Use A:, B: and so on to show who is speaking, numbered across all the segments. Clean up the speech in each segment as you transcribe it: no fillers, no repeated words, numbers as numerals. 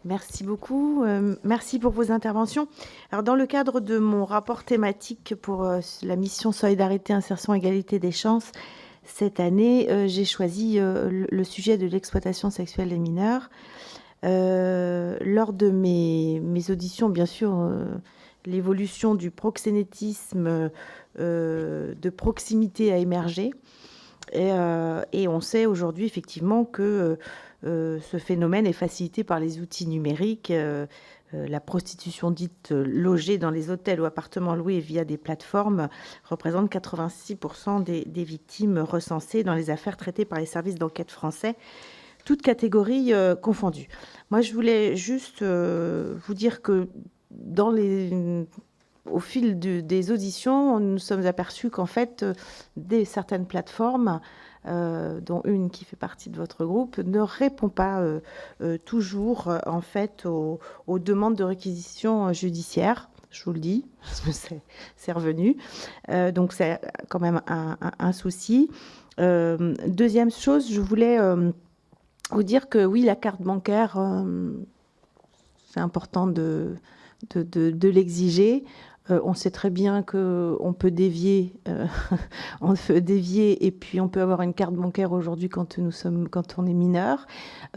A: Merci beaucoup. Merci pour vos interventions. Alors, dans le cadre de mon rapport thématique pour la mission Solidarité, Insertion, Égalité des chances, cette année, j'ai choisi le sujet de l'exploitation sexuelle des mineurs. Lors de mes auditions, bien sûr, l'évolution du proxénétisme de proximité a émergé. Et on sait aujourd'hui effectivement que ce phénomène est facilité par les outils numériques. La prostitution dite logée dans les hôtels ou appartements loués via des plateformes représente 86% des victimes recensées dans les affaires traitées par les services d'enquête français, toutes catégories confondues. Moi, je voulais juste vous dire que au fil des auditions, nous nous sommes aperçus qu'en fait, certaines plateformes, dont une qui fait partie de votre groupe, ne répond pas toujours en fait aux demandes de réquisition judiciaire. Je vous le dis, parce que c'est revenu. Donc, c'est quand même un souci. Deuxième chose, je voulais vous dire que oui, la carte bancaire, c'est important de l'exiger. On sait très bien qu'on peut dévier, et puis on peut avoir une carte bancaire aujourd'hui quand on est mineur.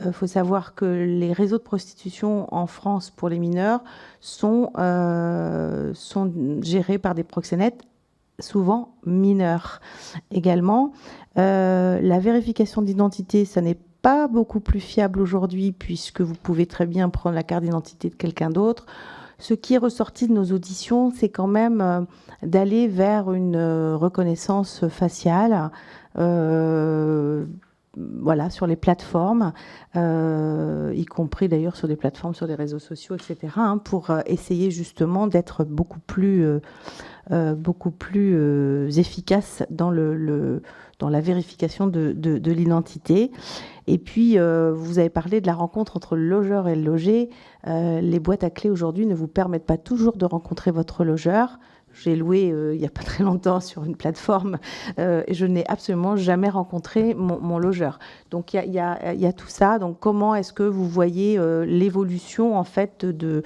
A: Il faut savoir que les réseaux de prostitution en France pour les mineurs sont gérés par des proxénètes, souvent mineurs également. La vérification d'identité, ça n'est pas beaucoup plus fiable aujourd'hui puisque vous pouvez très bien prendre la carte d'identité de quelqu'un d'autre. Ce qui est ressorti de nos auditions, c'est quand même d'aller vers une reconnaissance faciale, voilà, sur les plateformes, y compris d'ailleurs sur des plateformes, sur des réseaux sociaux, etc., pour essayer justement d'être beaucoup plus efficace dans la vérification de l'identité. Et puis, vous avez parlé de la rencontre entre le logeur et le logé. Les boîtes à clés aujourd'hui ne vous permettent pas toujours de rencontrer votre logeur. J'ai loué il n'y a pas très longtemps sur une plateforme et je n'ai absolument jamais rencontré mon logeur. Donc, il y a tout ça. Donc, comment est-ce que vous voyez l'évolution en fait de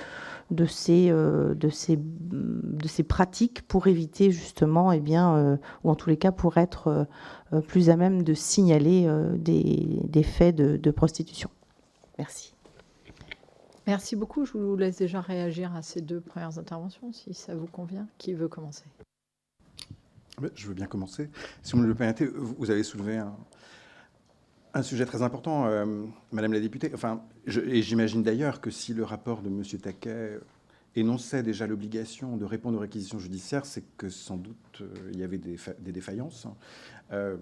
A: ces pratiques pour éviter justement, ou en tous les cas pour être plus à même de signaler des faits de prostitution. Merci.
B: Merci beaucoup. Je vous laisse déjà réagir à ces deux premières interventions, si ça vous convient. Qui veut commencer ?
C: Je veux bien commencer. Si vous me le permettez, vous avez soulevé un sujet très important, Madame la députée. Et j'imagine d'ailleurs que si le rapport de M. Taquet énonçait déjà l'obligation de répondre aux réquisitions judiciaires, c'est que sans doute il y avait des défaillances. C'est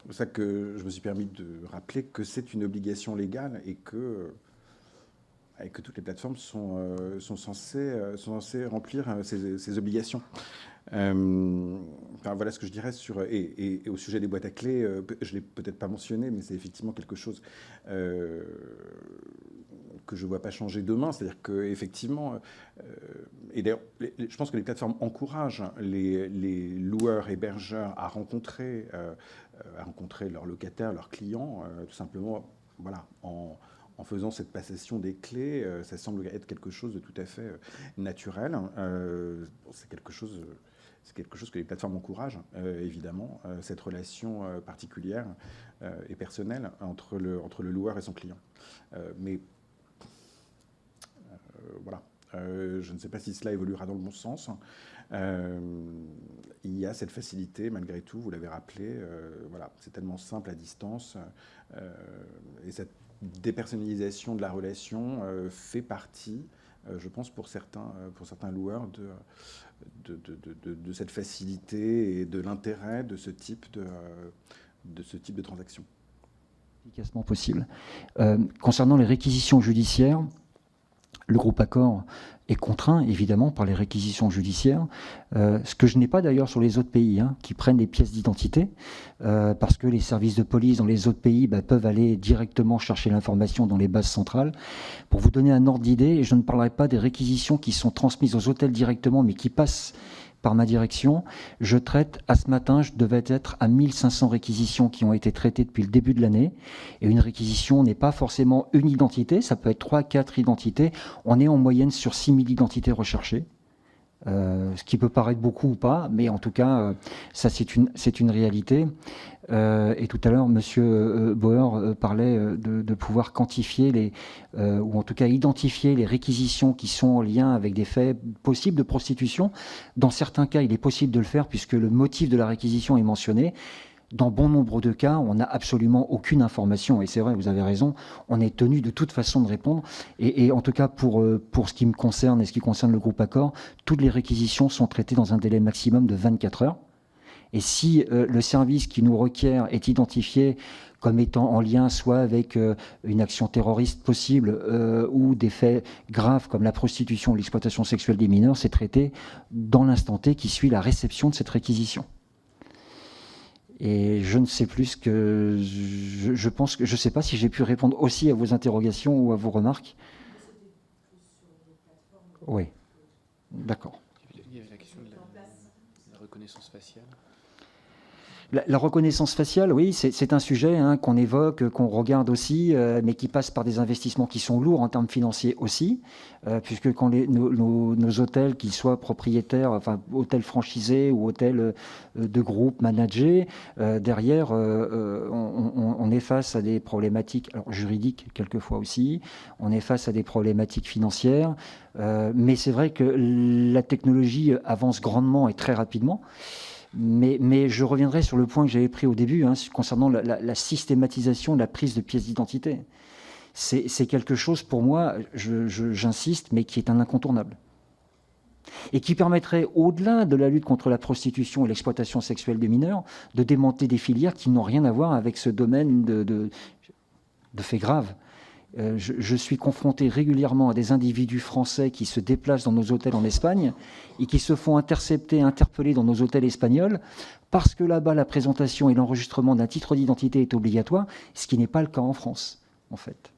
C: pour ça que je me suis permis de rappeler que c'est une obligation légale et que toutes les plateformes sont censées remplir ces obligations. Voilà ce que je dirais sur... Et au sujet des boîtes à clés, je ne l'ai peut-être pas mentionné, mais c'est effectivement quelque chose que je ne vois pas changer demain. C'est-à-dire qu'effectivement... et d'ailleurs, je pense que les plateformes encouragent les loueurs, hébergeurs à rencontrer leurs locataires, leurs clients, tout simplement, voilà, en faisant cette passation des clés. Ça semble être quelque chose de tout à fait naturel. C'est quelque chose que les plateformes encouragent, évidemment, cette relation particulière et personnelle entre le loueur et son client. Mais voilà, je ne sais pas si cela évoluera dans le bon sens. Il y a cette facilité, malgré tout, vous l'avez rappelé, voilà, c'est tellement simple à distance, et cette dépersonnalisation de la relation fait partie, je pense, pour certains loueurs de cette facilité et de l'intérêt de ce type de transaction.
D: Efficacement possible. Concernant les réquisitions judiciaires, le groupe Accor est contraint, évidemment, par les réquisitions judiciaires, ce que je n'ai pas d'ailleurs sur les autres pays, qui prennent les pièces d'identité, parce que les services de police dans les autres pays peuvent aller directement chercher l'information dans les bases centrales. Pour vous donner un ordre d'idée, et je ne parlerai pas des réquisitions qui sont transmises aux hôtels directement, mais qui passent par ma direction. Je traite, à ce matin, je devais être à 1500 réquisitions qui ont été traitées depuis le début de l'année. Et une réquisition n'est pas forcément une identité, ça peut être 3, 4 identités. On est en moyenne sur 6000 identités recherchées. Ce qui peut paraître beaucoup ou pas, mais en tout cas, ça c'est une réalité. Et tout à l'heure, M. Bauer parlait de pouvoir quantifier ou en tout cas identifier les réquisitions qui sont en lien avec des faits possibles de prostitution. Dans certains cas, il est possible de le faire puisque le motif de la réquisition est mentionné. Dans bon nombre de cas, on n'a absolument aucune information. Et c'est vrai, vous avez raison, on est tenu de toute façon de répondre. Et en tout cas, pour ce qui me concerne et ce qui concerne le groupe Accor, toutes les réquisitions sont traitées dans un délai maximum de 24 heures. Et si le service qui nous requiert est identifié comme étant en lien soit avec une action terroriste possible ou des faits graves comme la prostitution ou l'exploitation sexuelle des mineurs, c'est traité dans l'instant T qui suit la réception de cette réquisition. Et je ne sais plus que je pense que je ne sais pas si j'ai pu répondre aussi à vos interrogations ou à vos remarques. Oui, d'accord.
E: Il y avait la question de la reconnaissance faciale.
D: La reconnaissance faciale, oui, c'est un sujet qu'on évoque, qu'on regarde aussi, mais qui passe par des investissements qui sont lourds en termes financiers aussi, puisque quand nos hôtels, qu'ils soient propriétaires, enfin hôtels franchisés ou hôtels de groupe managés, derrière, on est face à des problématiques juridiques quelquefois aussi, on est face à des problématiques financières, mais c'est vrai que la technologie avance grandement et très rapidement. Mais je reviendrai sur le point que j'avais pris au début, concernant la systématisation de la prise de pièces d'identité. C'est quelque chose, pour moi, j'insiste, mais qui est un incontournable. Et qui permettrait, au-delà de la lutte contre la prostitution et l'exploitation sexuelle des mineurs, de démanteler des filières qui n'ont rien à voir avec ce domaine de faits graves. Je suis confronté régulièrement à des individus français qui se déplacent dans nos hôtels en Espagne et qui se font interpeller dans nos hôtels espagnols parce que là-bas, la présentation et l'enregistrement d'un titre d'identité est obligatoire, ce qui n'est pas le cas en France, en fait.